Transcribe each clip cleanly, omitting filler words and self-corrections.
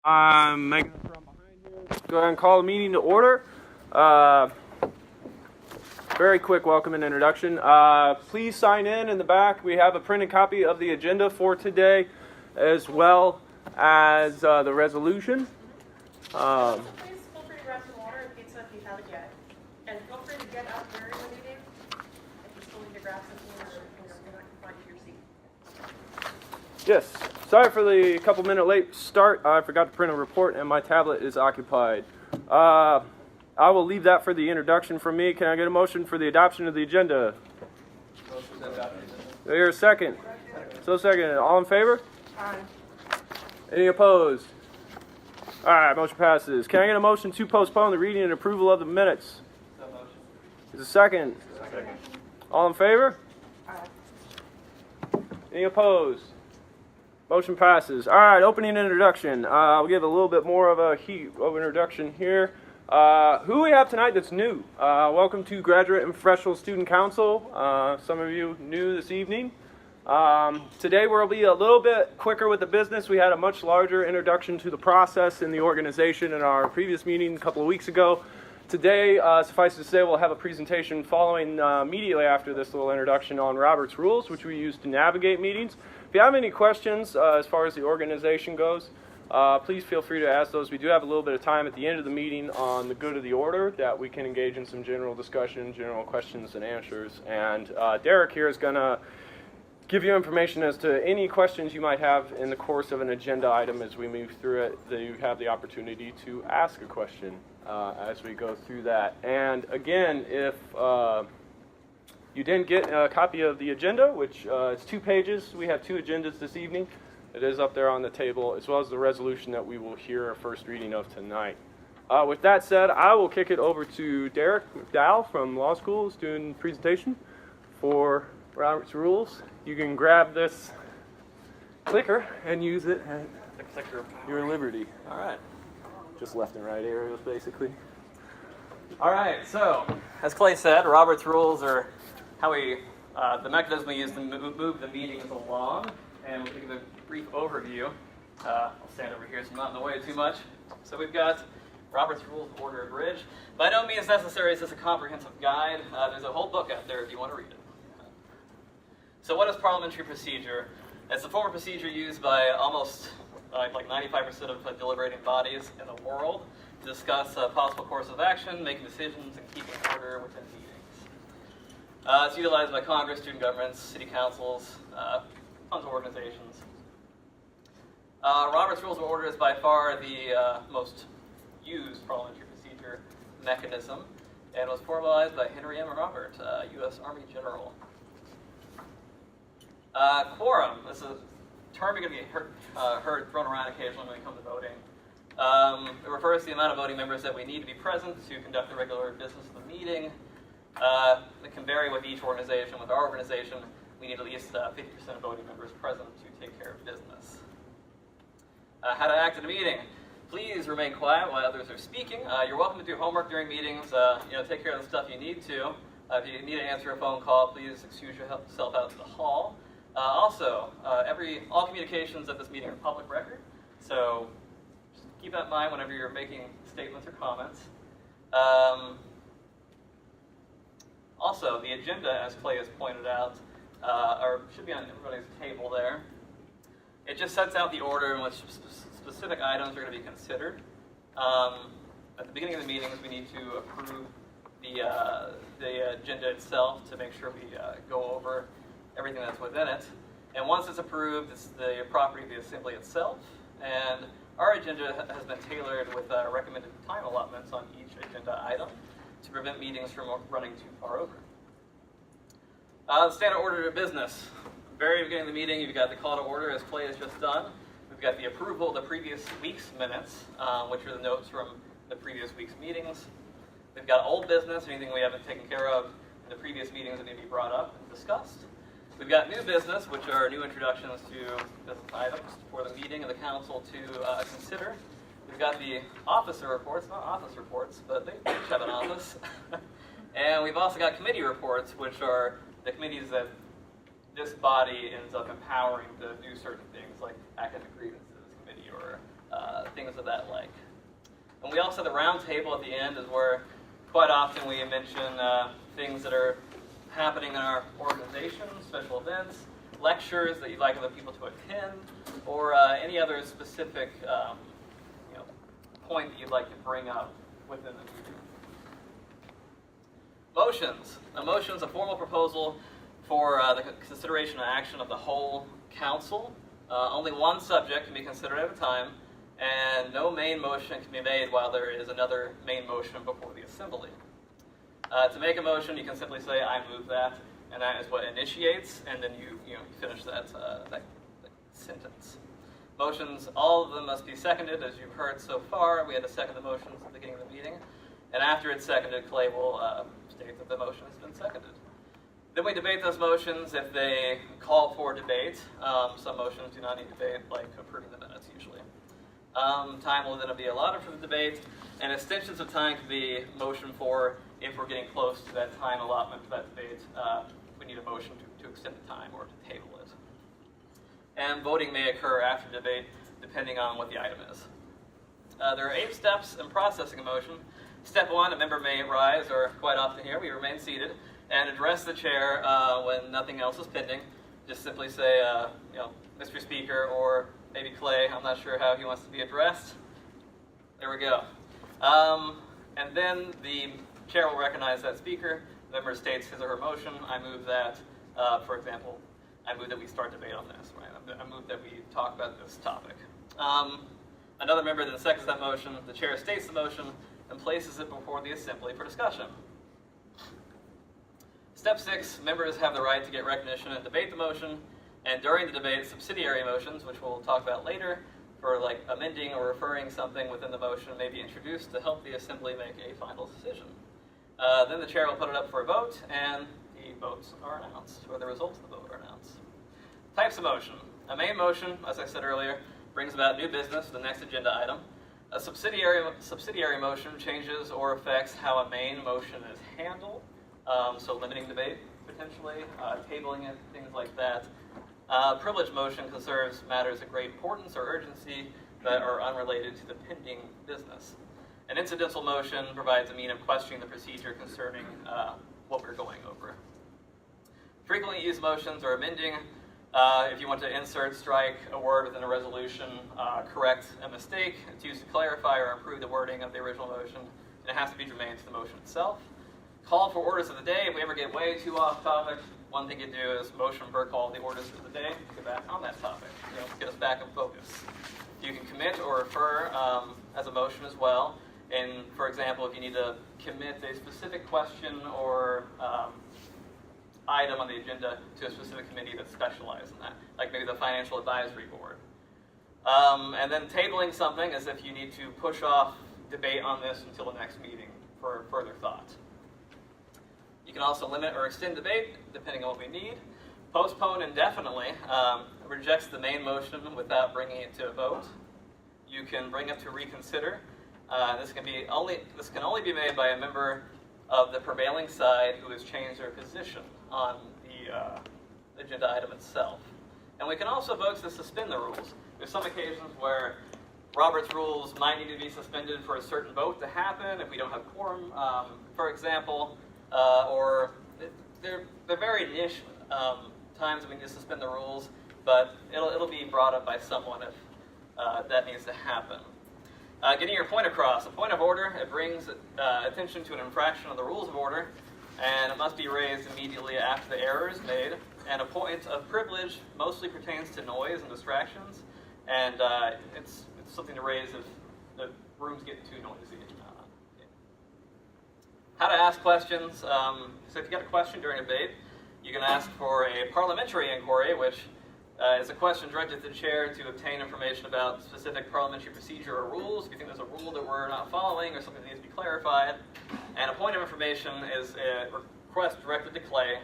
I'm making it from behind here. Go ahead and call the meeting to order. Very quick welcome and introduction. Please sign in the back. We have a printed copy of the agenda for today, as well as the resolution. Please feel free to grab some water and pizza if you haven't yet. And feel free to get up during the meeting if you still need to grab something or you're not confined to your seat. Yes. Sorry for the couple-minute late start. I forgot to print a report and my tablet is occupied. I will leave that for the introduction from me. Can I get a motion for the adoption of the agenda? Motion to adopt the agenda. Do I hear a second? So second. All in favor? Aye. Any opposed? All right, motion passes. Can I get a motion to postpone the reading and approval of the minutes? No motion. Is a second? Second. All in favor? Aye. Any opposed? Motion passes. All right, opening introduction. I'll give a little bit more of a heat of introduction here. Who we have tonight that's new? Welcome to Graduate and Professional Student Council. Some of you new this evening. Today we'll be a little bit quicker with the business. We had a much larger introduction to the process in the organization in our previous meeting a couple of weeks ago. Today, suffice to say, we'll have a presentation following immediately after this little introduction on Robert's Rules, which we use to navigate meetings. If you have any questions as far as the organization goes, please feel free to ask those. We do have a little bit of time at the end of the meeting on the good of the order that we can engage in some general discussion, general questions and answers. And Derek here is going to give you information as to any questions you might have in the course of an agenda item as we move through it, that you have the opportunity to ask a question as we go through that. And again, if you didn't get a copy of the agenda, which it's 2 pages, we have 2 agendas this evening. It is up there on the table, as well as the resolution that we will hear a first reading of tonight. With that said, I will kick it over to Derek McDowell from Law School, who's doing a presentation for Robert's Rules. You can grab this clicker and use it at your liberty. All right. Just left and right areas, basically. All right. So, as Clay said, Robert's Rules are how we, the mechanism we use to move the meetings along. And we'll give a brief overview. I'll stand over here so I'm not in the way too much. So we've got Robert's Rules of Order Abridged. By no means necessary is this a comprehensive guide. There's a whole book out there if you want to read it. So what is parliamentary procedure? It's the form of procedure used by almost like 95% of deliberating bodies in the world to discuss a possible course of action, making decisions, and keeping order within meetings. It's utilized by Congress, student governments, city councils, tons of organizations. Robert's Rules of Order is by far the most used parliamentary procedure mechanism and was formalized by Henry M. Robert, U.S. Army General. Quorum. This is a term you're going to be heard thrown around occasionally when it comes to voting. It refers to the amount of voting members that we need to be present to conduct the regular business of the meeting. It can vary with each organization. With our organization, we need at least 50% of voting members present to take care of business. How to act in a meeting. Please remain quiet while others are speaking. You're welcome to do homework during meetings. Take care of the stuff you need to. If you need to answer a phone call, please excuse yourself out to the hall. Also, all communications at this meeting are public record, so just keep that in mind whenever you're making statements or comments. Also, the agenda, as Clay has pointed out, should be on everybody's table there. It just sets out the order in which specific items are going to be considered. At the beginning of the meetings, we need to approve the agenda itself to make sure we go over everything that's within it. And once it's approved, it's the property of the assembly itself. And our agenda has been tailored with recommended time allotments on each agenda item to prevent meetings from running too far over. The standard order of business. Very beginning of the meeting, you've got the call to order, as Clay has just done. We've got the approval of the previous week's minutes, which are the notes from the previous week's meetings. We've got old business, anything we haven't taken care of in the previous meetings that need to be brought up and discussed. We've got new business, which are new introductions to business items for the meeting and the council to consider. We've got the officer reports, not office reports, but they each have an office. And we've also got committee reports, which are the committees that this body ends up empowering to do certain things, like academic grievances committee or things of that like. And we also have the round table at the end, is where quite often we mention things that are happening in our organization, special events, lectures that you'd like other people to attend, or any other specific point that you'd like to bring up within the meeting. Motions. A motion is a formal proposal for the consideration and action of the whole council. Only one subject can be considered at a time, and no main motion can be made while there is another main motion before the assembly. To make a motion, you can simply say, "I move that," and that is what initiates, and then you finish that sentence. Motions, all of them must be seconded, as you've heard so far. We had to second the motions at the beginning of the meeting, and after it's seconded, Clay will state that the motion has been seconded. Then we debate those motions if they call for debate. Some motions do not need debate, like approving the minutes usually. Time will then be allotted for the debate, and extensions of time can be motioned for if we're getting close to that time allotment for that debate. We need a motion to extend the time or to table it. And voting may occur after debate, depending on what the item is. There are 8 steps in processing a motion. Step 1, a member may rise, or quite often here, we remain seated, and address the chair when nothing else is pending. Just simply say, Mr. Speaker, or maybe Clay. I'm not sure how he wants to be addressed. There we go. And then the chair will recognize that speaker. The member states his or her motion. I move that, for example, I move that we start debate on this. Right? I move that we talk about this topic. Another member then seconds that motion. The chair states the motion and places it before the assembly for discussion. Step 6, members have the right to get recognition and debate the motion. And during the debate, subsidiary motions, which we'll talk about later, for like amending or referring something within the motion, may be introduced to help the assembly make a final decision. Then the chair will put it up for a vote, and the votes are announced, or the results of the vote are announced. Types of motion. A main motion, as I said earlier, brings about new business, the next agenda item. A subsidiary motion changes or affects how a main motion is handled, so limiting debate, potentially, tabling it, things like that. Privilege motion concerns matters of great importance or urgency that are unrelated to the pending business. An incidental motion provides a means of questioning the procedure concerning what we're going over. Frequently used motions are amending. If you want to insert, strike a word within a resolution, correct a mistake, it's used to clarify or improve the wording of the original motion, and it has to be germane to the motion itself. Call for orders of the day. If we ever get way too off topic, one thing you do is motion for call the orders of the day, get back on that topic, get us back in focus. You can commit or refer as a motion as well. And for example, if you need to commit a specific question or item on the agenda to a specific committee that specializes in that, like maybe the Financial Advisory Board. And then tabling something as if you need to push off debate on this until the next meeting for further thought. You can also limit or extend debate, depending on what we need. Postpone indefinitely rejects the main motion without bringing it to a vote. You can bring it to reconsider. This can only be made by a member of the prevailing side who has changed their position on the agenda item itself. And we can also vote to suspend the rules. There's some occasions where Robert's rules might need to be suspended for a certain vote to happen if we don't have quorum, for example, or they're very niche times we need to suspend the rules, but it'll be brought up by someone if that needs to happen. Getting your point across. A point of order, it brings attention to an infraction of the rules of order, and it must be raised immediately after the error is made. And a point of privilege mostly pertains to noise and distractions, and it's something to raise if the room's getting too noisy. How to ask questions. So if you got a question during a debate, you can ask for a parliamentary inquiry, which is a question directed to the chair to obtain information about specific parliamentary procedure or rules. If you think there's a rule that we're not following or something that needs to be clarified. And a point of information is a request directed to Clay,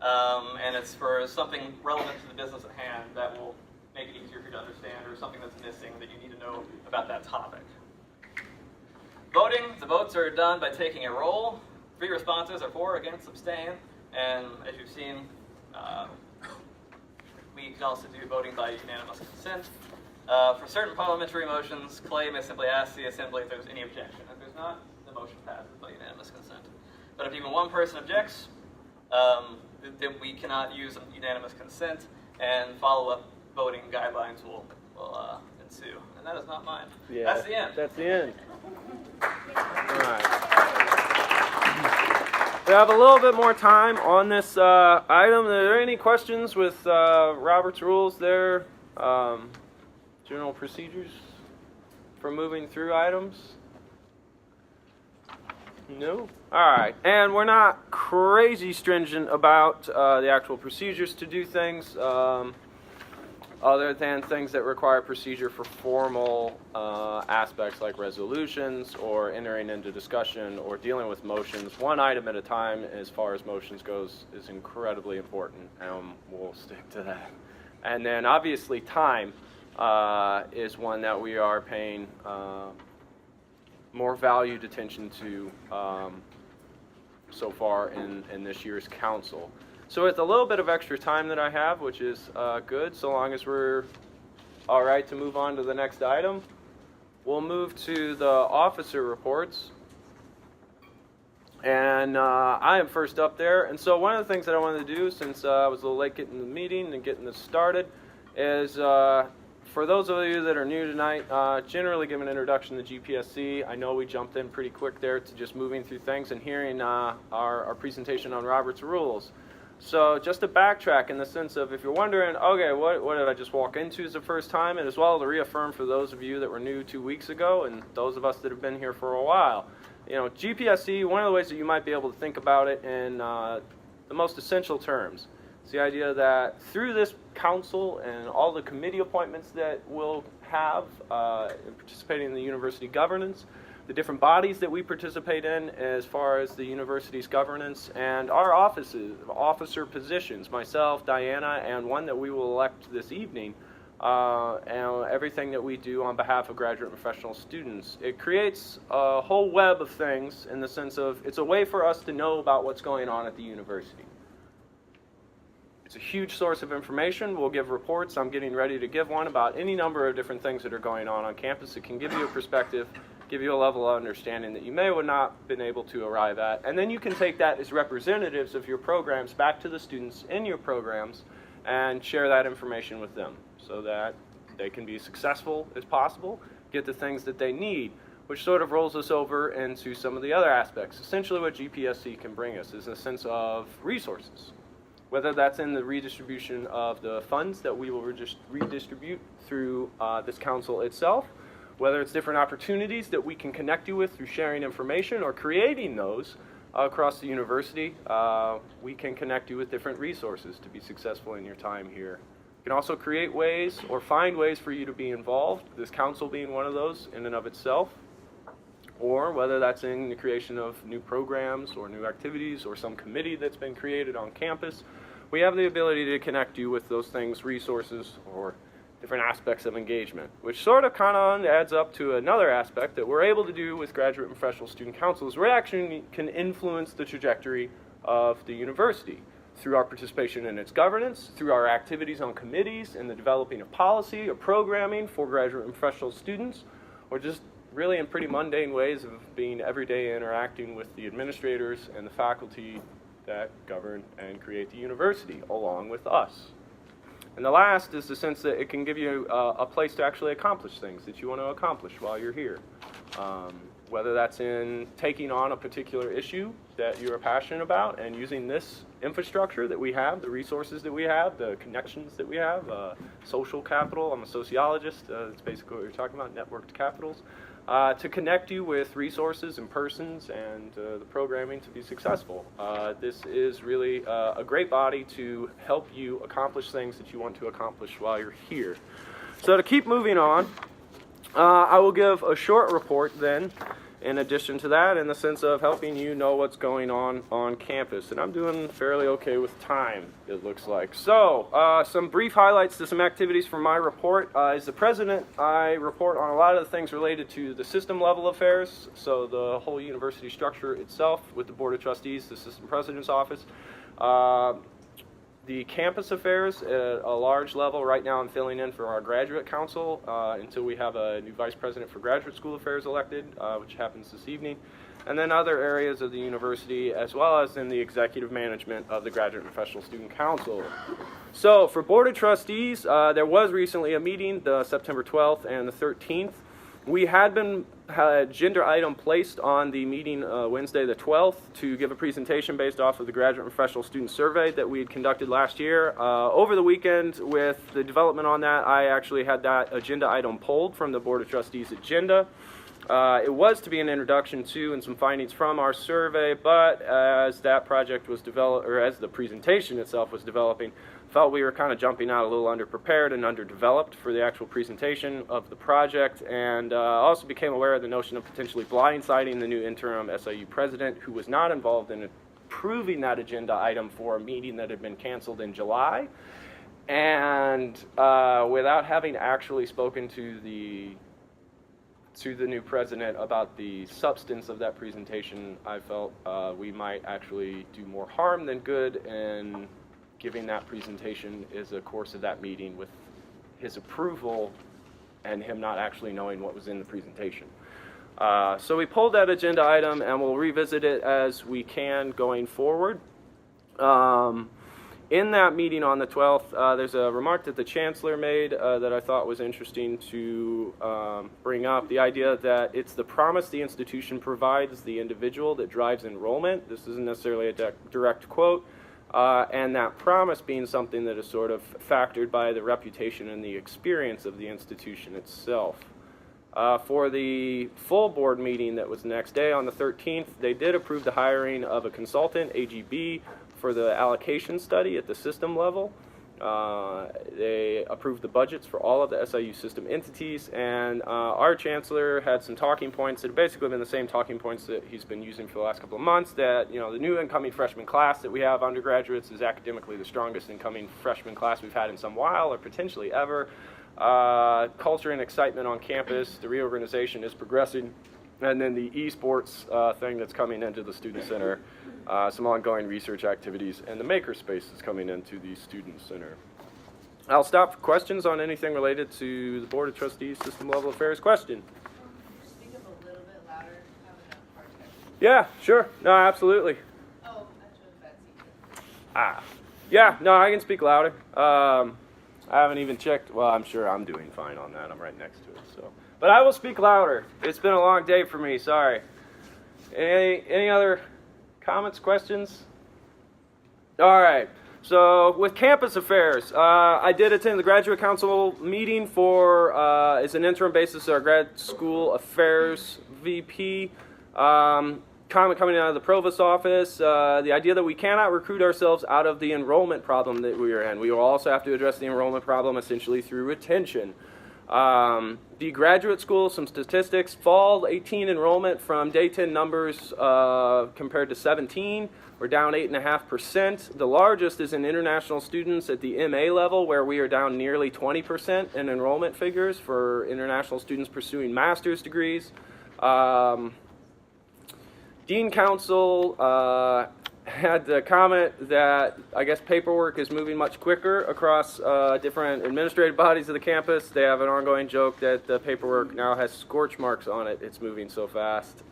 and it's for something relevant to the business at hand that will make it easier for you to understand, or something that's missing that you need to know about that topic. Voting. The votes are done by taking a roll. 3 responses are for, against, abstain. And as you've seen, we can also do voting by unanimous consent. For certain parliamentary motions, Clay may simply ask the Assembly if there's any objection. If there's not, the motion passes by unanimous consent. But if even one person objects, then we cannot use unanimous consent, and follow-up voting guidelines will ensue. And that is not mine. Yeah, that's the end. That's the end. All right. We have a little bit more time on this item. Are there any questions with Robert's rules there? General procedures for moving through items? No? Alright, and we're not crazy stringent about the actual procedures to do things, other than things that require procedure for formal aspects like resolutions or entering into discussion or dealing with motions. One item at a time as far as motions goes is incredibly important, and we'll stick to that. And then obviously time is one that we are paying more valued attention to so far in this year's council. So with a little bit of extra time that I have, which is good, so long as we're all right to move on to the next item, we'll move to the officer reports. And I am first up there. And so one of the things that I wanted to do, since I was a little late getting the meeting and getting this started, is for those of you that are new tonight, generally give an introduction to GPSC. I know we jumped in pretty quick there to just moving through things and hearing our presentation on Robert's Rules. So just to backtrack in the sense of, if you're wondering, okay, what did I just walk into as the first time, and as well to reaffirm for those of you that were new 2 weeks ago and those of us that have been here for a while. You know, GPSC, one of the ways that you might be able to think about it in the most essential terms, it's the idea that through this council and all the committee appointments that we'll have in participating in the university governance, the different bodies that we participate in as far as the university's governance, and our officer positions, myself, Diana, and one that we will elect this evening, and everything that we do on behalf of graduate and professional students. It creates a whole web of things in the sense of it's a way for us to know about what's going on at the university. It's a huge source of information. We'll give reports. I'm getting ready to give one about any number of different things that are going on campus. It can give you a perspective, give you a level of understanding that you may have not been able to arrive at. And then you can take that as representatives of your programs back to the students in your programs and share that information with them so that they can be successful as possible, get the things that they need, which sort of rolls us over into some of the other aspects. Essentially what GPSC can bring us is a sense of resources, whether that's in the redistribution of the funds that we will redistribute through this council itself, whether it's different opportunities that we can connect you with through sharing information or creating those across the university. We can connect you with different resources to be successful in your time here. You can also create ways or find ways for you to be involved, this council being one of those in and of itself, or whether that's in the creation of new programs or new activities or some committee that's been created on campus. We have the ability to connect you with those things, resources, or different aspects of engagement, which sort of kind of adds up to another aspect that we're able to do with graduate and professional student councils. We actually can influence the trajectory of the university through our participation in its governance, through our activities on committees, and the developing of policy or programming for graduate and professional students, or just really in pretty mundane ways of being everyday interacting with the administrators and the faculty that govern and create the university along with us. And the last is the sense that it can give you a place to actually accomplish things that you want to accomplish while you're here. Whether that's in taking on a particular issue that you're passionate about and using this infrastructure that we have, the resources that we have, the connections that we have, social capital. I'm a sociologist. That's basically what you're talking about, networked capitals. To connect you with resources and persons and the programming to be successful. This is really a great body to help you accomplish things that you want to accomplish while you're here. So to keep moving on, I will give a short report then, in addition to that, in the sense of helping you know what's going on campus. And I'm doing fairly okay with time, it looks like. So, some brief highlights to some activities from my report. As the president, I report on a lot of the things related to the system level affairs, so the whole university structure itself with the Board of Trustees, the Assistant President's Office. the campus affairs at a large level. Right now I'm filling in for our graduate council until we have a new vice president for graduate school affairs elected, which happens this evening. And then other areas of the university, as well as in the executive management of the Graduate and Professional Student Council. So for Board of Trustees, there was recently a meeting, the September 12th and the 13th. We had an agenda item placed on the meeting Wednesday the 12th to give a presentation based off of the Graduate and Professional Student Survey that we had conducted last year. Over the weekend, with the development on that, I actually had that agenda item pulled from the Board of Trustees agenda. It was to be an introduction to and some findings from our survey, but as that project was developed, or as the presentation itself was developing, felt we were kind of jumping out a little underprepared and underdeveloped for the actual presentation of the project, and also became aware of the notion of potentially blindsiding the new interim SIU president, who was not involved in approving that agenda item for a meeting that had been canceled in July. And without having actually spoken to the new president about the substance of that presentation, I felt we might actually do more harm than good in giving that presentation as a course of that meeting with his approval and him not actually knowing what was in the presentation. So we pulled that agenda item and we'll revisit it as we can going forward. In that meeting on the 12th, there's a remark that the chancellor made that I thought was interesting to bring up. The idea that it's the promise the institution provides the individual that drives enrollment. This isn't necessarily a direct quote. And that promise being something that is sort of factored by the reputation and the experience of the institution itself. For the full board meeting that was the next day on the 13th, they did approve the hiring of a consultant, AGB, for the allocation study at the system level. They approved the budgets for all of the SIU system entities, and our chancellor had some talking points that have basically been the same talking points that he's been using for the last couple of months, that the new incoming freshman class that we have undergraduates is academically the strongest incoming freshman class we've had in some while, or potentially ever. Culture and excitement on campus, the reorganization is progressing, and then the esports thing that's coming into the student center, some ongoing research activities, and the makerspace is coming into the student center. I'll stop for questions on anything related to the Board of Trustees system level affairs. Question? Speak up a little bit louder. I'm having a hard time. Yeah, sure. No, absolutely. Oh, that's really Ah, yeah. No, I can speak louder. I haven't even checked. Well, I'm sure I'm doing fine on that. I'm right next to it. So, but I will speak louder. It's been a long day for me. Sorry. Any other comments, questions? All right. So with campus affairs, I did attend the graduate council meeting for, as an interim basis, our grad school affairs VP. Comment coming out of the provost's office, the idea that we cannot recruit ourselves out of the enrollment problem that we are in. We will also have to address the enrollment problem essentially through retention. The graduate school, some statistics, fall 18 enrollment from day 10 numbers compared to 17. We're down 8.5%. The largest is in international students at the MA level, where we are down nearly 20% in enrollment figures for international students pursuing master's degrees. Dean Council had the comment that I guess paperwork is moving much quicker across different administrative bodies of the campus. They have an ongoing joke that the paperwork now has scorch marks on it. It's moving so fast.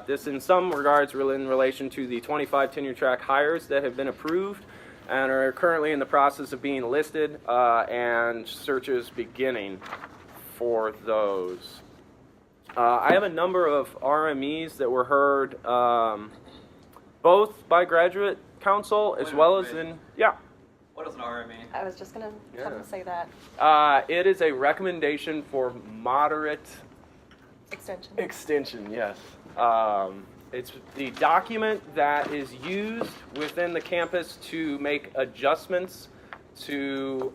This in some regards in relation to the 25 tenure track hires that have been approved and are currently in the process of being listed and searches beginning for those. I have a number of RMEs that were heard both by graduate council as well as in, yeah. What is an RME? I was just going to come and say that. It is a recommendation for moderate Extension, yes. It's the document that is used within the campus to make adjustments to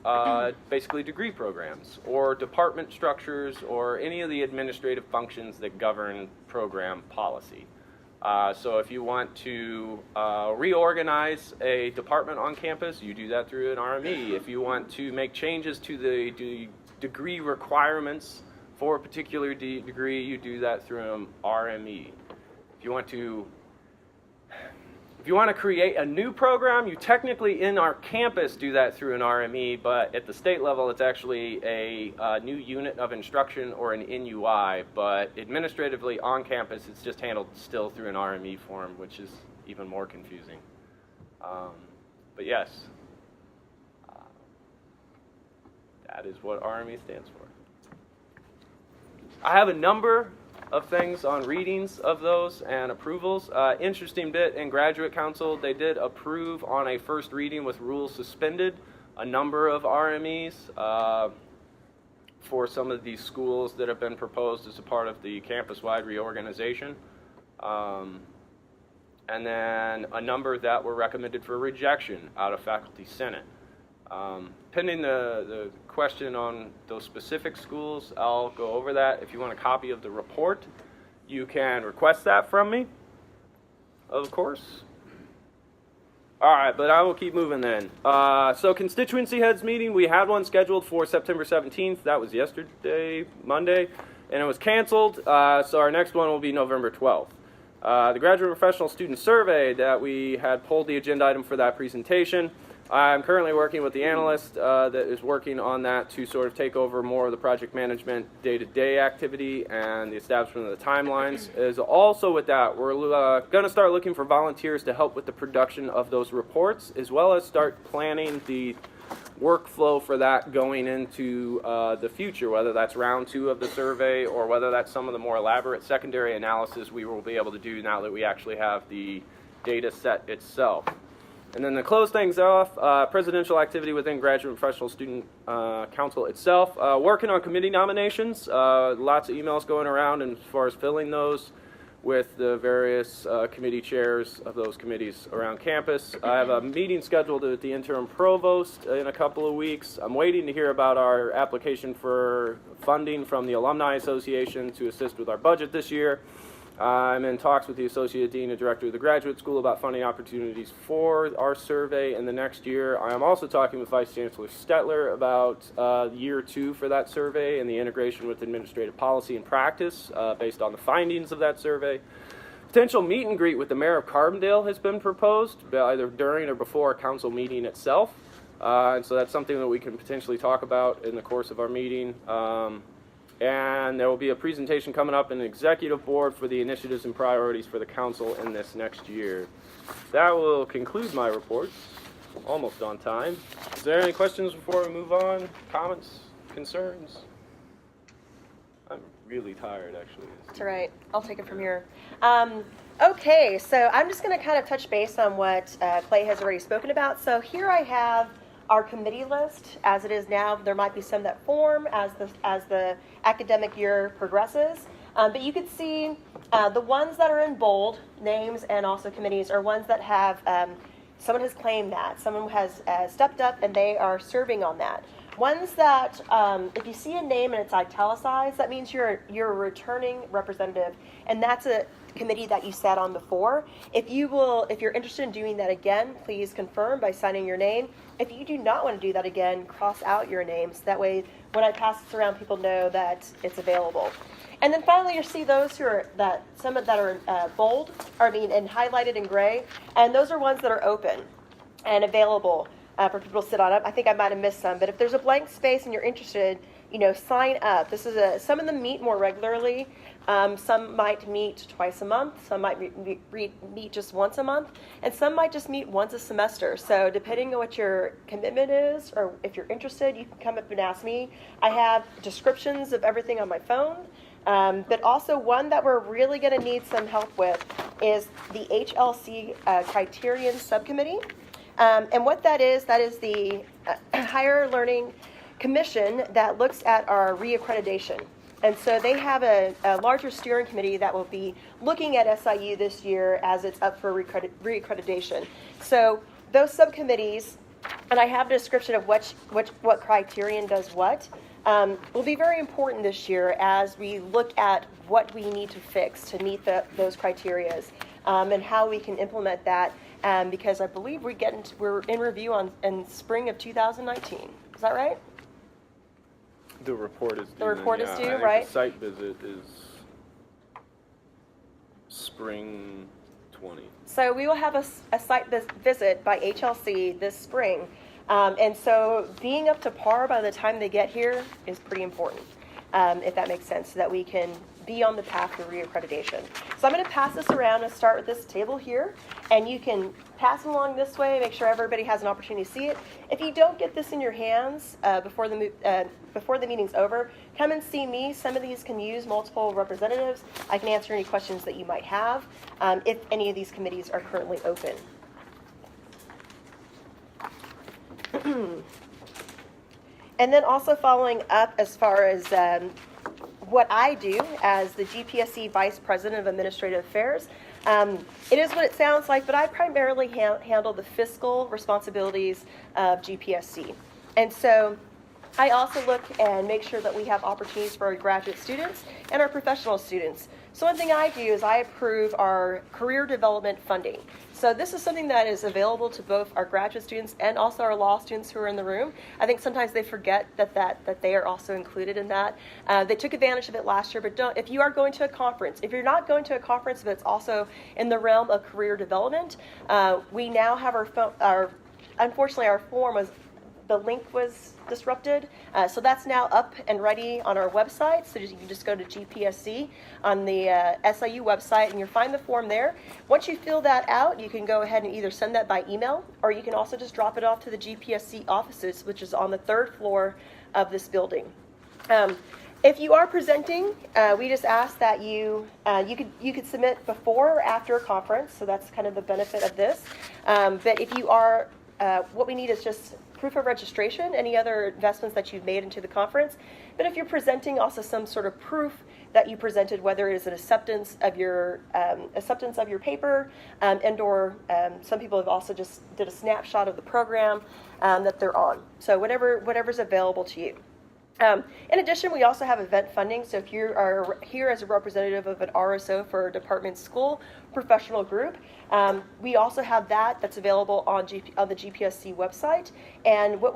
basically degree programs or department structures or any of the administrative functions that govern program policy. So if you want to reorganize a department on campus, you do that through an RME. If you want to make changes to the degree requirements for a particular degree, you do that through an RME. If you want to If you want to create a new program, you technically in our campus do that through an RME, but at the state level it's actually a new unit of instruction or an NUI, but administratively on campus it's just handled still through an RME form, which is even more confusing. But yes, that is what RME stands for. I have a number of things on readings of those and approvals. Interesting bit in graduate council, they did approve on a first reading with rules suspended a number of RMEs for some of these schools that have been proposed as a part of the campus-wide reorganization. And then a number that were recommended for rejection out of Faculty Senate. Pending the question on those specific schools, I'll go over that. If you want a copy of the report, you can request that from me, of course. All right, but I will keep moving then. So constituency heads meeting, we had one scheduled for September 17th. That was yesterday, Monday, and it was canceled. So our next one will be November 12th. The graduate professional student survey that we had pulled the agenda item for that presentation. I'm currently working with the analyst that is working on that to sort of take over more of the project management day-to-day activity and the establishment of the timelines. As also with that, we're going to start looking for volunteers to help with the production of those reports, as well as start planning the workflow for that going into the future, whether that's round 2 of the survey or whether that's some of the more elaborate secondary analysis we will be able to do now that we actually have the data set itself. And then to close things off, presidential activity within Graduate Professional Student Council itself. Working on committee nominations, lots of emails going around and as far as filling those with the various committee chairs of those committees around campus. I have a meeting scheduled with the interim provost in a couple of weeks. I'm waiting to hear about our application for funding from the Alumni Association to assist with our budget this year. I'm in talks with the Associate Dean and Director of the Graduate School about funding opportunities for our survey in the next year. I am also talking with Vice Chancellor Stetler about year 2 for that survey and the integration with administrative policy and practice based on the findings of that survey. Potential meet and greet with the Mayor of Carbondale has been proposed, either during or before a council meeting itself. And so that's something that we can potentially talk about in the course of our meeting. And there will be a presentation coming up in the executive board for the initiatives and priorities for the council in this next year. That will conclude my reports. Almost on time. Is there any questions before we move on? Comments? Concerns? I'm really tired, actually. That's all right. I'll take it from here. Okay, so I'm just going to kind of touch base on what Clay has already spoken about. So here I have our committee list as it is now. There might be some that form as the academic year progresses, but you can see the ones that are in bold names and also committees are ones that have someone has claimed that someone has stepped up and they are serving on that. Ones that if you see a name and it's italicized, that means you're a returning representative, and that's a committee that you sat on before. If you're interested in doing that again, please confirm by signing your name. If you do not want to do that again, cross out your names. That way, when I pass this around, people know that it's available. And then finally, you see those who are some that are bold, and highlighted in gray, and those are ones that are open and available for people to sit on. I think I might have missed some, but if there's a blank space and you're interested, sign up. Some of them meet more regularly. Some might meet twice a month. Some might meet just once a month, and some might just meet once a semester. So depending on what your commitment is, or if you're interested, you can come up and ask me. I have descriptions of everything on my phone, but also one that we're really going to need some help with is the HLC Criterion Subcommittee. And what that is the Higher Learning Commission that looks at our reaccreditation. And so they have a larger steering committee that will be looking at SIU this year as it's up for reaccreditation. So those subcommittees, and I have a description of what criterion does what, will be very important this year as we look at what we need to fix to meet those criterias, and how we can implement that, because I believe we're in review in spring of 2019. Is that right? The report is due. The report is I due, think right? The site visit is spring 2020. So we will have a site visit by HLC this spring. And so being up to par by the time they get here is pretty important, if that makes sense, so that we can be on the path to reaccreditation. So I'm going to pass this around and start with this table here, and you can pass it along this way, make sure everybody has an opportunity to see it. If you don't get this in your hands before the meeting's over, come and see me. Some of these can use multiple representatives. I can answer any questions that you might have if any of these committees are currently open. And then also following up as far as what I do as the GPSC Vice President of Administrative Affairs. It is what it sounds like, but I primarily handle the fiscal responsibilities of GPSC. And so I also look and make sure that we have opportunities for our graduate students and our professional students. So one thing I do is I approve our career development funding. So this is something that is available to both our graduate students and also our law students who are in the room. I think sometimes they forget that they are also included in that. They took advantage of it last year, but don't. If you are going to a conference, if you're not going to a conference but it's also in the realm of career development, we now have unfortunately our form was, the link was disrupted. So that's now up and ready on our website. So you can just go to GPSC on the SIU website and you'll find the form there. Once you fill that out, you can go ahead and either send that by email or you can also just drop it off to the GPSC offices, which is on the 3rd floor of this building. If you are presenting, we just ask that you could submit before or after a conference. So that's kind of the benefit of this. But if you are, what we need is just proof of registration, any other investments that you've made into the conference. But if you're presenting, also some sort of proof that you presented, whether it is an acceptance of your paper, and/or some people have also just did a snapshot of the program that they're on. So whatever's available to you. In addition, we also have event funding. So if you are here as a representative of an RSO for a department, school, professional group, we also have that's available on the GPSC website. And what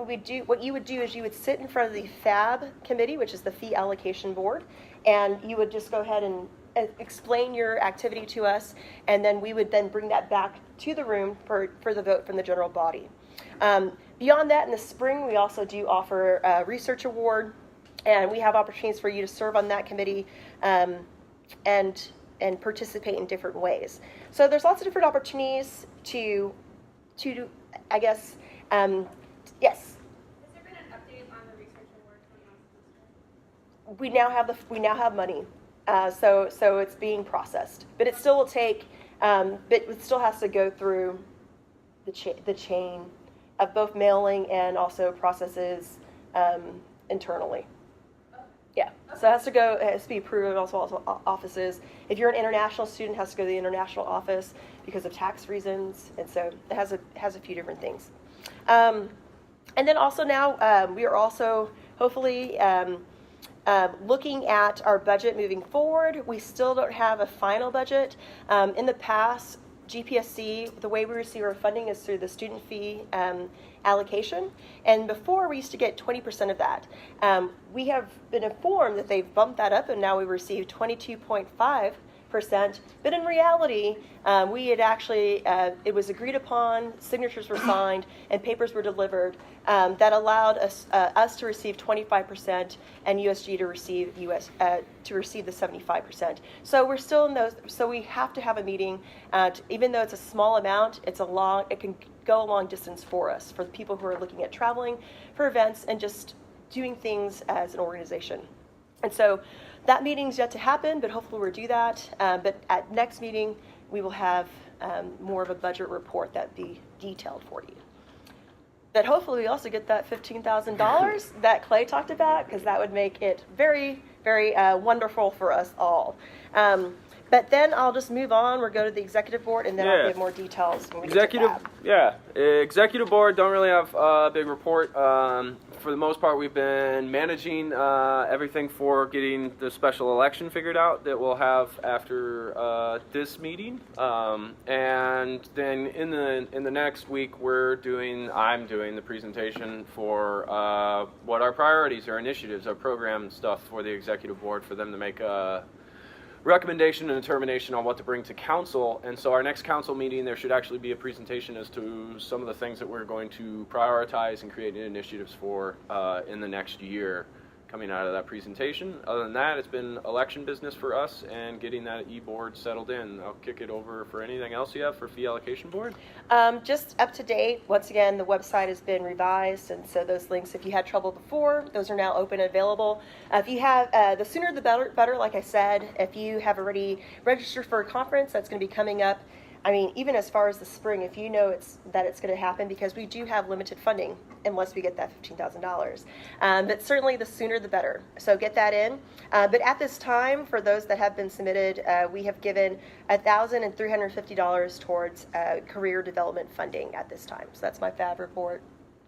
you would do is you would sit in front of the FAB committee, which is the fee allocation board, and you would just go ahead and explain your activity to us, and then we would then bring that back to the room for the vote from the general body. Beyond that, in the spring, we also do offer a research award, and we have opportunities for you to serve on that committee and participate in different ways. So there's lots of different opportunities to I guess, yes. Has there been an update on the research award from last semester? We now have money, so it's being processed, but it still will take, but it still has to go through the chain of both mailing and also processes internally. Yeah, so it has to be approved also offices. If you're an international student, it has to go to the international office because of tax reasons, and so it has a few different things. And then also now we are also hopefully looking at our budget moving forward. We still don't have a final budget. In the past, GPSC, the way we receive our funding is through the student fee allocation. And before, we used to get 20% of that. We have been informed that they've bumped that up, and now we receive 22.5%. But in reality, we had actually, it was agreed upon, signatures were signed, and papers were delivered that allowed us to receive 25% and USG to receive the 75%. So we're still in those. So we have to have a meeting. Even though it's a small amount, it can go a long distance for us, for the people who are looking at traveling, for events, and just doing things as an organization. And so that meeting's yet to happen, but hopefully we'll do that. But at next meeting, we will have more of a budget report that be detailed for you. But hopefully we also get that $15,000 that Clay talked about, because that would make it very, very wonderful for us all. But then I'll just move on. We'll go to the executive board, and then I'll give more details when we get to that. Executive board don't really have a big report. For the most part, we've been managing everything for getting the special election figured out that we'll have after this meeting. And then in the next week, I'm doing the presentation for what our priorities, our initiatives, our program stuff for the executive board, for them to make recommendation and determination on what to bring to council. And so our next council meeting, there should actually be a presentation as to some of the things that we're going to prioritize and create initiatives for in the next year coming out of that presentation. Other than that, it's been election business for us and getting that e-board settled in. I'll kick it over for anything else you have for fee allocation board. Just up to date. Once again, the website has been revised, and so those links, if you had trouble before, those are now open and available. If you have, the sooner the better, like I said. If you have already registered for a conference that's going to be coming up, I mean, even as far as the spring, if you know that it's going to happen, because we do have limited funding unless we get that $15,000. But certainly the sooner the better. So get that in. But at this time, for those that have been submitted, we have given $1,350 towards career development funding at this time. So that's my FAB report.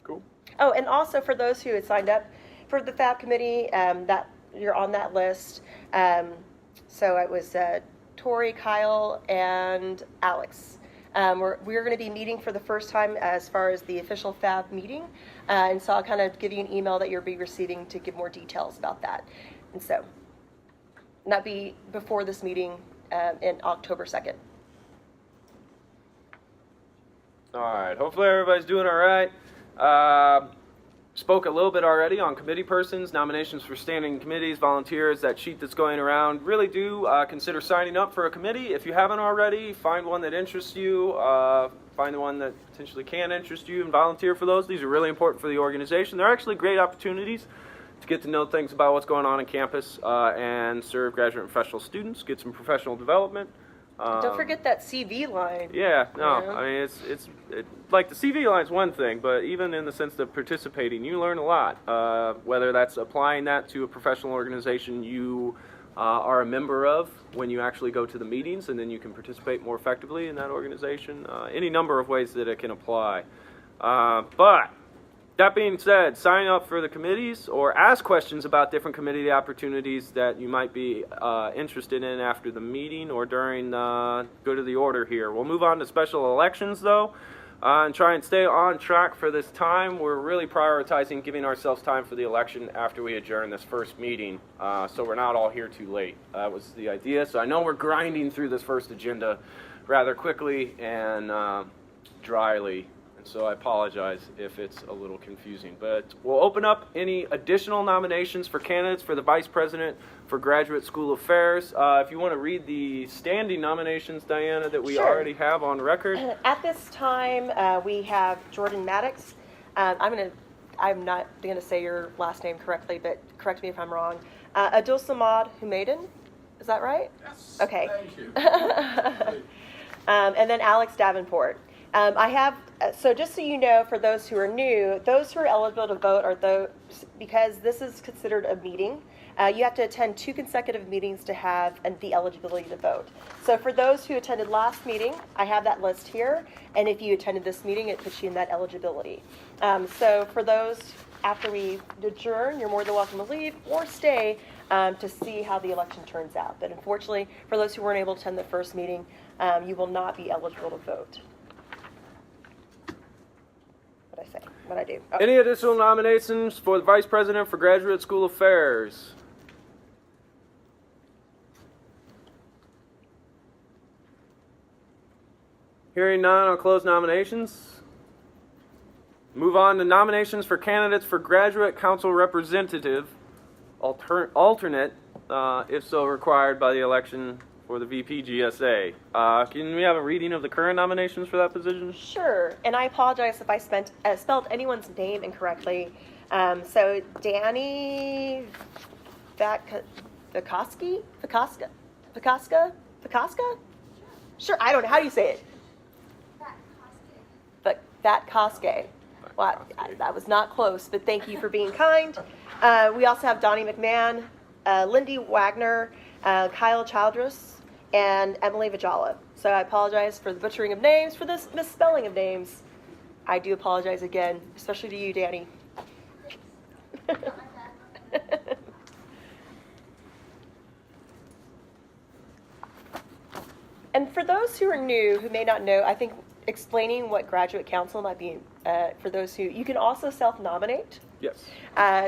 Cool. Oh, and also for those who had signed up for the FAB committee, that you're on that list. So it was Tori, Kyle, and Alex. We're going to be meeting for the first time as far as the official FAB meeting, and so I'll kind of give you an email that you'll be receiving to give more details about that. And so, and that'll be before this meeting in October 2nd. All right. Hopefully everybody's doing all right. Spoke a little bit already on committee persons, nominations for standing committees, volunteers, that sheet that's going around. Really do consider signing up for a committee. If you haven't already, find one that interests you, find the one that potentially can interest you, and volunteer for those. These are really important for the organization. They're actually great opportunities to get to know things about what's going on on campus and serve graduate and professional students, get some professional development. Don't forget that CV line. Yeah, no, Yeah. I mean, it's like the CV line's one thing, but even in the sense of participating, you learn a lot. Whether that's applying that to a professional organization you are a member of when you actually go to the meetings, and then you can participate more effectively in that organization. Any number of ways that it can apply. But that being said, sign up for the committees or ask questions about different committee opportunities that you might be interested in after the meeting or during go to the order here. We'll move on to special elections, though, and try and stay on track for this time. We're really prioritizing giving ourselves time for the election after we adjourn this first meeting, so we're not all here too late. That was the idea. So I know we're grinding through this first agenda rather quickly and dryly. So I apologize if it's a little confusing, but we'll open up any additional nominations for candidates for the Vice President for Graduate School Affairs. If you want to read the standing nominations, Diana, that we Sure. already have on record. At this time, we have Jordan Maddox. I'm not going to say your last name correctly, but correct me if I'm wrong. Adil Samad Humaydan, is that right? Yes. Okay. Thank you. And then Alex Davenport. I have, so just so you know, for those who are new, those who are eligible to vote are those, because this is considered a meeting, you have to attend 2 consecutive meetings to have the eligibility to vote. So for those who attended last meeting, I have that list here, and if you attended this meeting, it puts you in that eligibility. So for those, after we adjourn, you're more than welcome to leave or stay to see how the election turns out. But unfortunately, for those who weren't able to attend the first meeting, you will not be eligible to vote. What I do. Oh. Any additional nominations for the Vice President for Graduate School Affairs? Hearing none, I'll close nominations. Move on to nominations for candidates for Graduate Council Representative, alternate, if so required by the election for the VP GSA. Can we have a reading of the current nominations for that position? Sure, and I apologize if I spelled anyone's name incorrectly. So Danny Vakoska? Sure, I don't know. How do you say it? Vakoske. Well, that was not close, but thank you for being kind. We also have Donnie McMahon, Lindy Wagner, Kyle Childress, and Emily Vajala. So I apologize for the butchering of names, for this misspelling of names. I do apologize again, especially to you, Danny. And for those who are new, who may not know, I think explaining what graduate council might be, for those who, you can also self-nominate. Yes.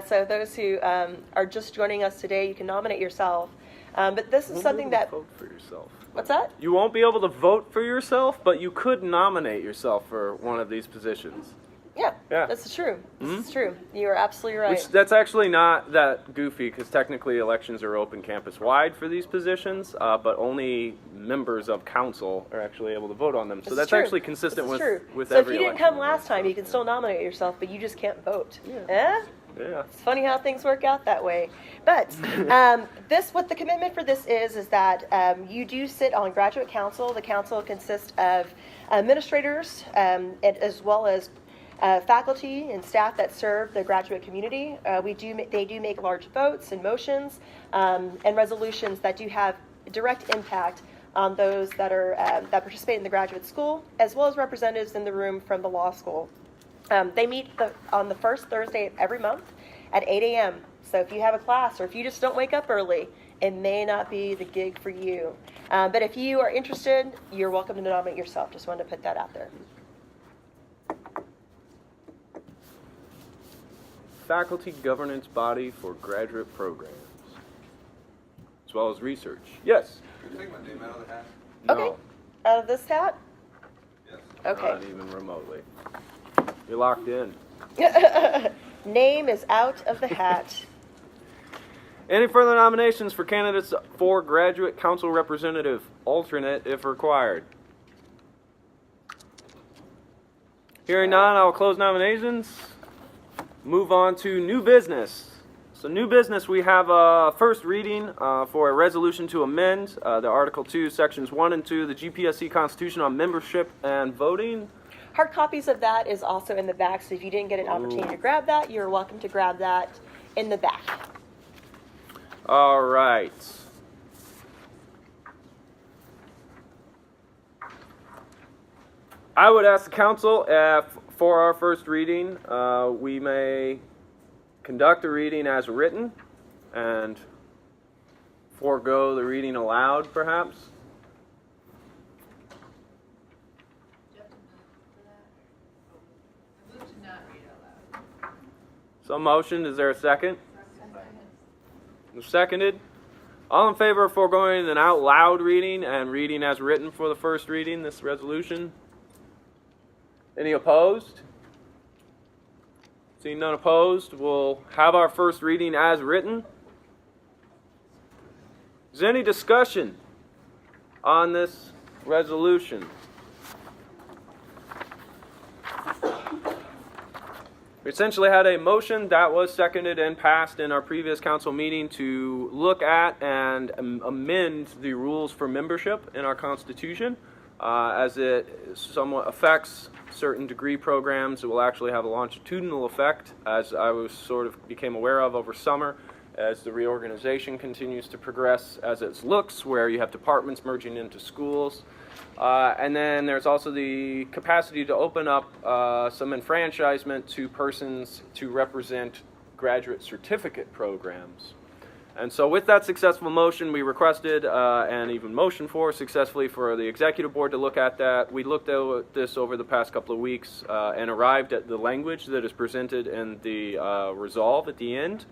So those who are just joining us today, you can nominate yourself. But this is something that, vote for yourself. what's that? You won't be able to vote for yourself, but you could nominate yourself for one of these positions. Yeah, Yeah. this is true. This is true. You are absolutely right. Which that's actually not that goofy because technically elections are open campus wide for these positions, but only members of council are actually able to vote on them. So This is that's true. actually consistent This is with true. So every if you didn't election. come last time, you can still nominate yourself, but you just can't vote. Yeah. Eh? Yeah. It's funny how things work out that way. But what the commitment for this is that you do sit on graduate council. The council consists of administrators as well as faculty and staff that serve the graduate community. They do make large votes and motions and resolutions that do have direct impact on those that are that participate in the graduate school, as well as representatives in the room from the law school. They meet on the first Thursday of every month at 8 a.m. So if you have a class or if you just don't wake up early, it may not be the gig for you. But if you are interested, you're welcome to nominate yourself. Just wanted to put that out there. Faculty governance body for graduate programs, as well as research. Yes. Can you take my name out of the hat? No. Okay. Out of this hat? Yes. Okay. Not even remotely. You're locked in. Name is out of the hat. Any further nominations for candidates for graduate council representative alternate if required? Hearing none, I will close nominations. Move on to new business. So new business, we have a first reading for a resolution to amend the Article 2, Sections 1 and 2 of the GPSC Constitution on membership and voting. Hard copies of that is also in the back, so if you didn't get an opportunity to grab that, you're welcome to grab that in the back. All right. I would ask the council if, for our first reading, we may conduct the reading as written and forego the reading aloud, perhaps. Do you have to move for that? I move to not read out loud. So motion, is there a second? Seconded. All in favor of foregoing an out loud reading and reading as written for the first reading, this resolution? Any opposed? Seeing none opposed, we'll have our first reading as written. Is there any discussion on this resolution? We essentially had a motion that was seconded and passed in our previous council meeting to look at and amend the rules for membership in our Constitution as it somewhat affects certain degree programs. It will actually have a longitudinal effect, as I became aware of over summer, as the reorganization continues to progress as it looks, where you have departments merging into schools. And then there's also the capacity to open up some enfranchisement to persons to represent graduate certificate programs. And so with that successful motion, we requested and even motioned for successfully for the executive board to look at that. We looked at this over the past couple of weeks and arrived at the language that is presented in the resolve at the end,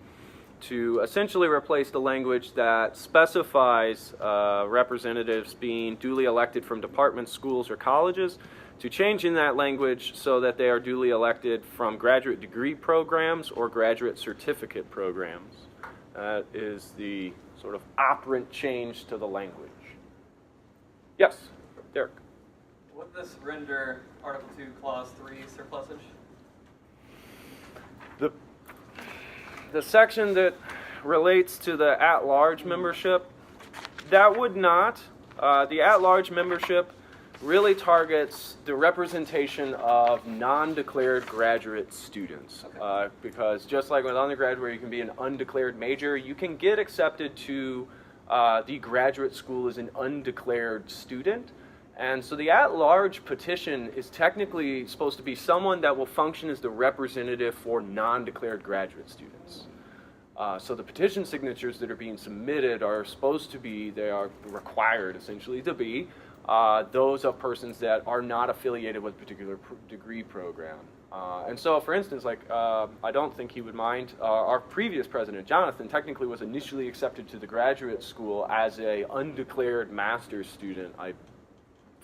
to essentially replace the language that specifies representatives being duly elected from departments, schools, or colleges, to changing that language so that they are duly elected from graduate degree programs or graduate certificate programs. That is the sort of operant change to the language. Yes, Derek. Would this render Article 2, Clause 3 surplusage? The section that relates to the at-large membership, that would not. The at-large membership really targets the representation of non-declared graduate students. Because just like with undergrad, where you can be an undeclared major, you can get accepted to the graduate school as an undeclared student. And so the at-large petition is technically supposed to be someone that will function as the representative for non-declared graduate students. So the petition signatures that are being submitted are supposed to be, they are required essentially to be, those of persons that are not affiliated with a particular degree program. And so, for instance, like, I don't think he would mind. Our previous president, Jonathan, technically was initially accepted to the graduate school as a undeclared master's student, I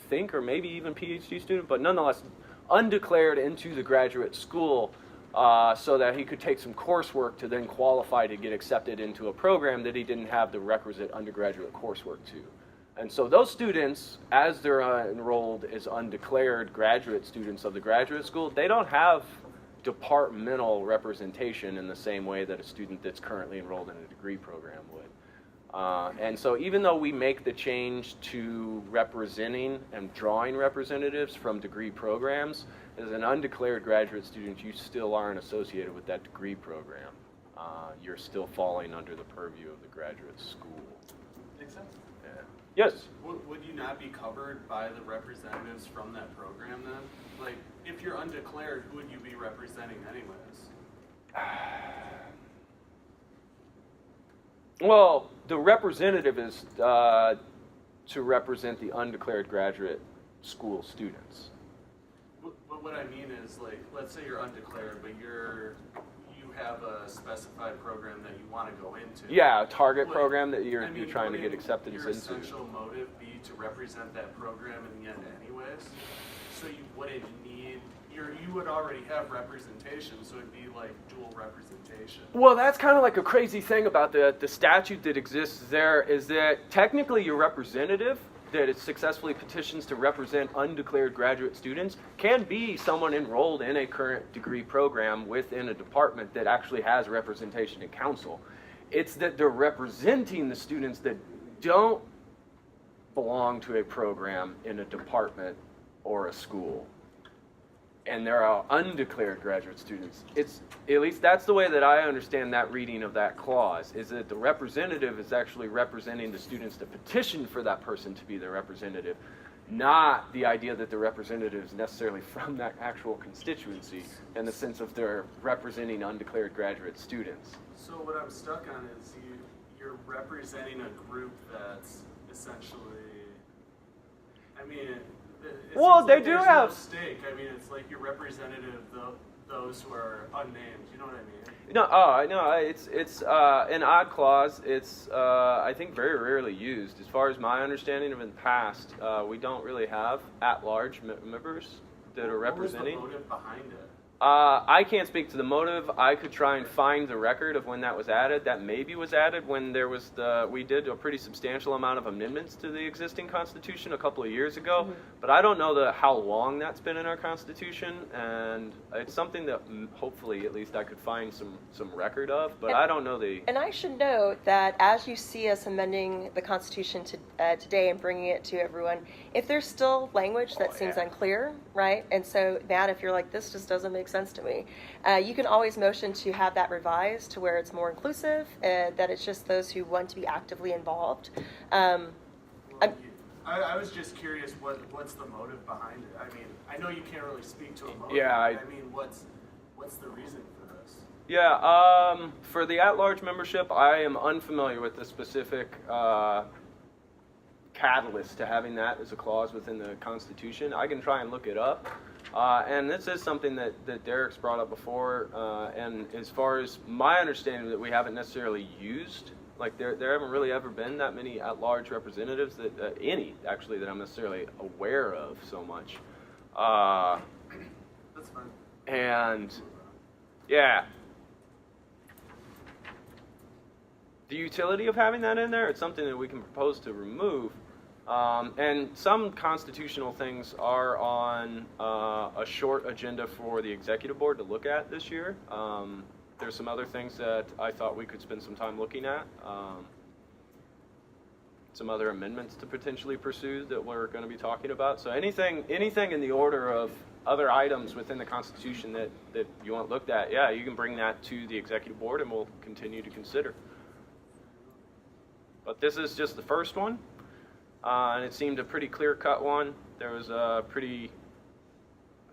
think, or maybe even PhD student, but nonetheless undeclared into the graduate school so that he could take some coursework to then qualify to get accepted into a program that he didn't have the requisite undergraduate coursework to. And so those students, as they're enrolled as undeclared graduate students of the graduate school, they don't have departmental representation in the same way that a student that's currently enrolled in a degree program would. And so even though we make the change to representing and drawing representatives from degree programs, as an undeclared graduate student, you still aren't associated with that degree program. You're still falling under the purview of the graduate school. Makes sense. Yeah. Yes? Would you not be covered by the representatives from that program then? Like, if you're undeclared, who would you be representing anyways? Well, the representative is to represent the undeclared graduate school students. What I mean is, like, let's say you're undeclared, but you have a specified program that you want to go into. Yeah, a target Would- program that you're I mean, trying to get wouldn't acceptance your into. essential motive be to represent that program in the end anyways? So you wouldn't need, you would already have representation, so it'd be like dual representation. Well, that's kind of like a crazy thing about the statute that exists there, is that technically your representative that it successfully petitions to represent undeclared graduate students can be someone enrolled in a current degree program within a department that actually has representation in council. It's that they're representing the students that don't belong to a program in a department or a school. And there are undeclared graduate students. It's, at least that's the way that I understand that reading of that clause, is that the representative is actually representing the students that petition for that person to be their representative, not the idea that the representative is necessarily from that actual constituency in the sense of they're representing undeclared graduate students. So what I'm stuck on is you're representing a group that's essentially, I mean, it Well, seems they like do there's have- no stake. I mean, it's like you're representative of those who are unnamed. You know what I mean? No, it's an odd clause. It's I think very rarely used. As far as my understanding of in the past, we don't really have at-large members that are representing. What was the motive behind it? I can't speak to the motive. I could try and find the record of when that was added. That maybe was added when there was we did a pretty substantial amount of amendments to the existing Constitution a couple of years ago. Mm-hmm. But I don't know how long that's been in our Constitution, and it's something that hopefully at least I could find some record of. But I don't know the. And I should note that as you see us amending the Constitution today and bringing it to everyone, if there's still language that seems unclear, right? And so, Matt, if you're like, this just doesn't make sense to me, you can always motion to have that revised to where it's more inclusive, that it's just those who want to be actively involved. I was just curious what's the motive behind it. I mean, I know you can't really speak to a motive. Yeah, I mean, what's the reason for this? Yeah, for the at-large membership, I am unfamiliar with the specific catalyst to having that as a clause within the Constitution. I can try and look it up. And this is something that Derek's brought up before, and as far as my understanding that we haven't necessarily used, like there haven't really ever been that many at-large representatives, that any actually that I'm necessarily aware of so much. That's fine. And yeah, the utility of having that in there, it's something that we can propose to remove. And some constitutional things are on a short agenda for the executive board to look at this year. There's some other things that I thought we could spend some time looking at. Some other amendments to potentially pursue that we're going to be talking about. So anything in the order of other items within the Constitution that you want looked at, yeah, you can bring that to the executive board and we'll continue to consider. But this is just the first one. And it seemed a pretty clear-cut one. There was a pretty,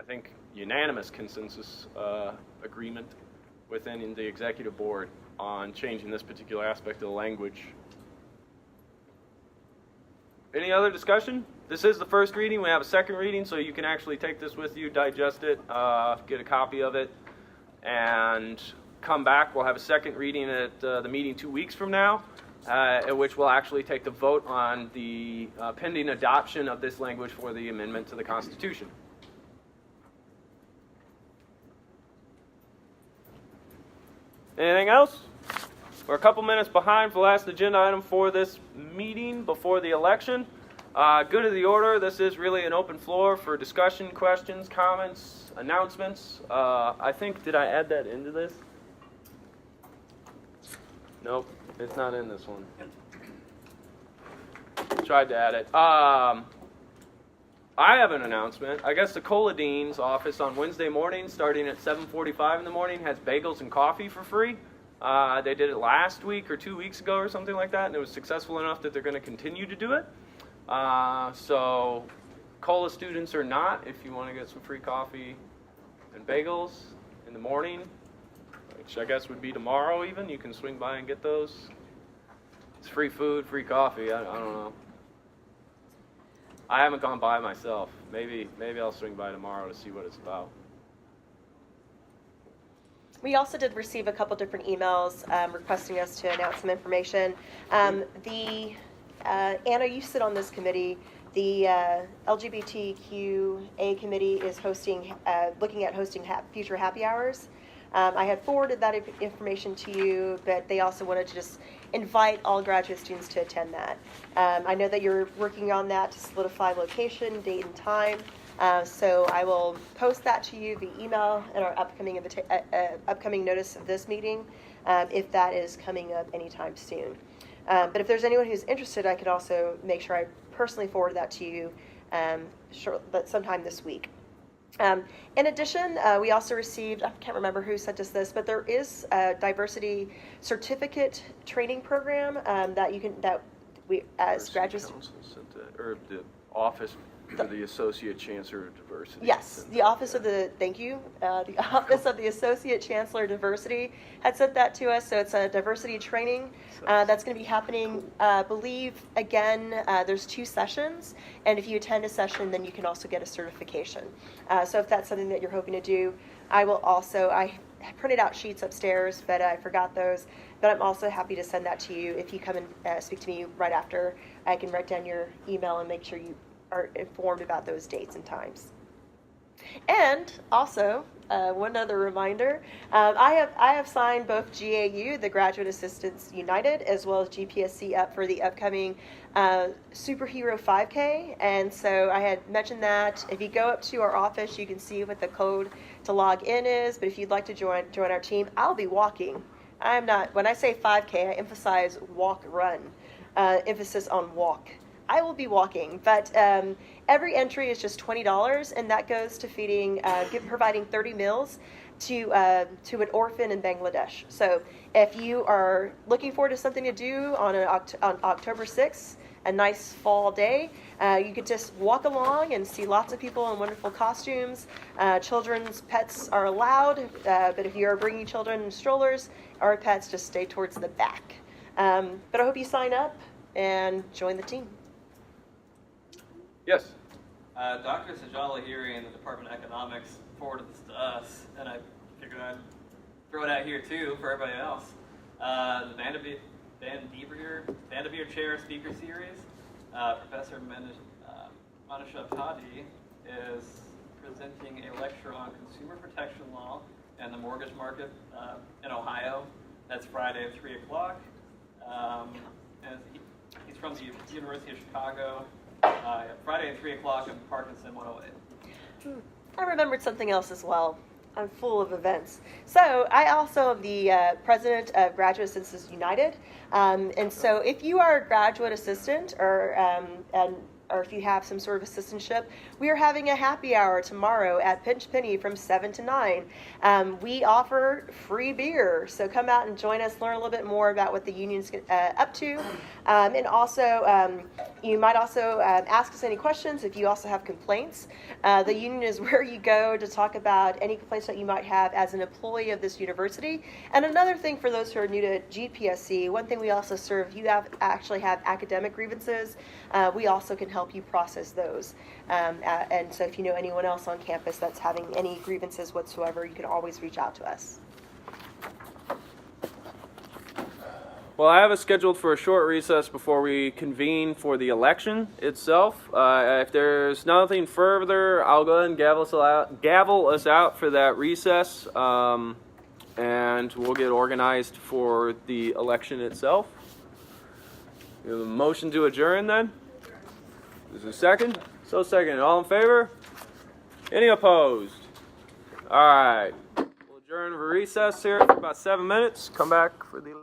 I think, unanimous consensus agreement within the executive board on changing this particular aspect of the language. Any other discussion? This is the first reading. We have a second reading, so you can actually take this with you, digest it, get a copy of it, and come back. We'll have a second reading at the meeting 2 weeks from now, at which we'll actually take the vote on the pending adoption of this language for the amendment to the Constitution. Anything else? We're a couple minutes behind for the last agenda item for this meeting before the election. Good of the order, this is really an open floor for discussion, questions, comments, announcements. I think, did I add that into this? Nope, it's not in this one. Tried to add it. I have an announcement. I guess the Cola Dean's office on Wednesday morning, starting at 7:45 in the morning, has bagels and coffee for free. They did it last week or 2 weeks ago or something like that, and it was successful enough that they're going to continue to do it. So Cola students or not, if you want to get some free coffee and bagels in the morning, which I guess would be tomorrow even, you can swing by and get those. It's free food, free coffee, I don't know. I haven't gone by myself. Maybe I'll swing by tomorrow to see what it's about. We also did receive a couple different emails requesting us to announce some information. Anna, you sit on this committee. The LGBTQA committee is looking at hosting future happy hours. I had forwarded that information to you, but they also wanted to just invite all graduate students to attend that. I know that you're working on that to solidify location, date, and time. So I will post that to you via email in our upcoming notice of this meeting, if that is coming up anytime soon. But if there's anyone who's interested, I could also make sure I personally forward that to you sometime this week. In addition, we also received, I can't remember who sent us this, but there is a diversity certificate training program that we as graduates. Council sent that, or the office for the Associate Chancellor of Diversity. Yes, the Office of the Office of the Associate Chancellor of Diversity had sent that to us. So it's a diversity training that's going to be happening. Believe again, there's 2 sessions, and if you attend a session, then you can also get a certification. So if that's something that you're hoping to do, I printed out sheets upstairs, but I forgot those. But I'm also happy to send that to you if you come and speak to me right after. I can write down your email and make sure you are informed about those dates and times. And also, one other reminder, I have signed both GAU, the Graduate Assistants United, as well as GPSC up for the upcoming Superhero 5K. And so I had mentioned that if you go up to our office, you can see what the code to log in is. But if you'd like to join our team, I'll be walking. When I say 5K, I emphasize walk, run, emphasis on walk. I will be walking, but every entry is just $20, and that goes to providing 30 meals to an orphan in Bangladesh. So if you are looking forward to something to do on October 6th, a nice fall day, you could just walk along and see lots of people in wonderful costumes. Children's pets are allowed, but if you are bringing children in strollers or pets, just stay towards the back. But I hope you sign up and join the team. Yes. Dr. Sajala here in the Department of Economics forwarded this to us, and I figured I'd throw it out here too for everybody else. The Van Devere Chair Speaker Series, Professor Manisha Padi is presenting a lecture on consumer protection law and the mortgage market in Ohio. That's Friday at 3 o'clock. And he's from the University of Chicago. Friday at 3 o'clock in Parkinson 108. I remembered something else as well. I'm full of events. So I also am the president of Graduate Assistants United. And so if you are a graduate assistant or or if you have some sort of assistantship, we are having a happy hour tomorrow at Pinch Penny from 7 to 9. We offer free beer, so come out and join us, learn a little bit more about what the union's up to. And also, you might also ask us any questions if you also have complaints. The union is where you go to talk about any complaints that you might have as an employee of this university. And another thing for those who are new to GPSC, one thing we also serve, you actually have academic grievances. We also can help you process those. And so if you know anyone else on campus that's having any grievances whatsoever, you can always reach out to us. Well, I have us scheduled for a short recess before we convene for the election itself. If there's nothing further, I'll go ahead and gavel us out for that recess, and we'll get organized for the election itself. We have a motion to adjourn then? Is there a second? So second. All in favor? Any opposed? All right. We'll adjourn for recess here for about 7 minutes. Come back for the